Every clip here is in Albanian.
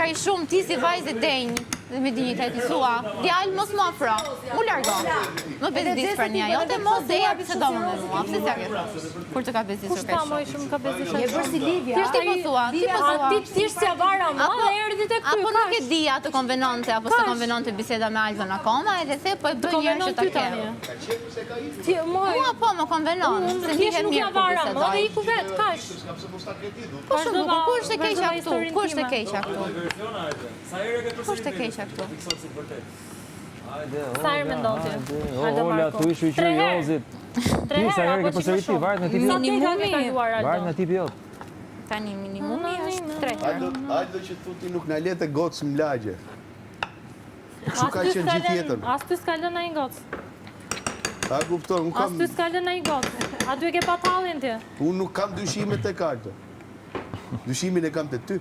ka i shumë ti si vajzë denjë dhe me dinjiteti sua. Djalë mos më afro, mu largo. Më bezdis për një, jote mos dhe ja pse do më me mua, pse s'ja ke thënë? Kur të ka bezdisur kaq shumë? Kushta më shumë ka bezdisur. Je bërë si Livia. Ti po thua, ti po thua. Ti thjesht si avara më dhe erdhi tek ty. Apo nuk e di atë konvenonte apo se konvenonte biseda me Alvën akoma, edhe the po e bën njërë që ta ke. Ti Mua po më konvenon, se thjesht ndihem nuk mirë ja kur vara më dhe bisedoj. iku vet, kaq. Po shumë bukur, kush të keqa këtu? Kush të keqa këtu? Sa herë ke Kush të keqa këtu? fiksuar si vërtet? Sa herë mendon ti? Ola, tu i shqyqyri Jozit. Ti sa herë ke përsëriti, varet nga tipi jot. Varet nga tipi jot. Tani minimumi është 3 herë. Hajde që tu ti nuk na lete gocë mlagje. Kështu ka qenë gjithë jetën. As ty s'ka lënë ai gocë. A kupton, unë As kam ty s'ka lënë ai gocë. Aty e ke patallin ti. unë nuk kam dyshime te kartë. Dyshimin e kam te ty.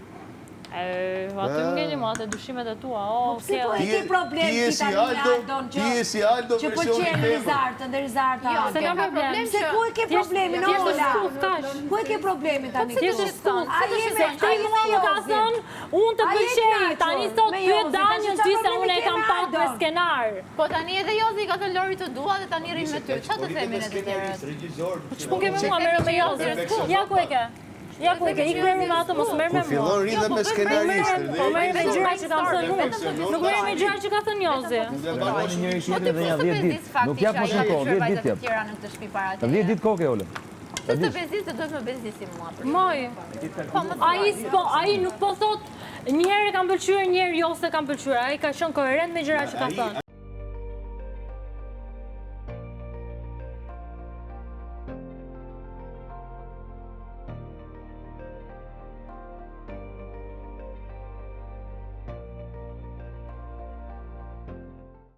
Aty më ngeni mua te dyshimet e tua. Si po e ke problem Ti je ti si tani Aldon Ti je si Aldo që po versioni qenë tepër. Rizartën dhe Rizarta. Jo, Se ka problem. Se ku e ke problemin, Ola? Kaç. Ku e ke problemin tani? Ti je stun. A jemi Ti mua më ka thënë, unë të pëlqej. Tani sot pyet Daniel ti se unë e kam pak në skenar. Po tani edhe Jozi ka thënë Lori të dua dhe tani rrim me ty. Çfarë të themi ne të tjerët? Ç'po ke me mua merr me Jozin? Ja ku e ke? Ja ku e ke? Ik merr me atë, mos merr me Kur mua. fillon rridhe me skenaristë. Po merr me gjëra që kam thënë unë. Nuk merr me gjëra që ka thënë Jozi. Një njëri Po tjetër dhe ja 10 ditë. Nuk jap më shumë kohë, 10 ditë jap. Tjera në këtë shtëpi para te. 10 ditë kohë Ola. Se të bezdis të duhet më bezdisi mua. Moj. Ai nuk po thot një herë kam pëlqyer, një herë jo se kam pëlqyer. Ai ka qenë koherent me gjërat që ka thënë.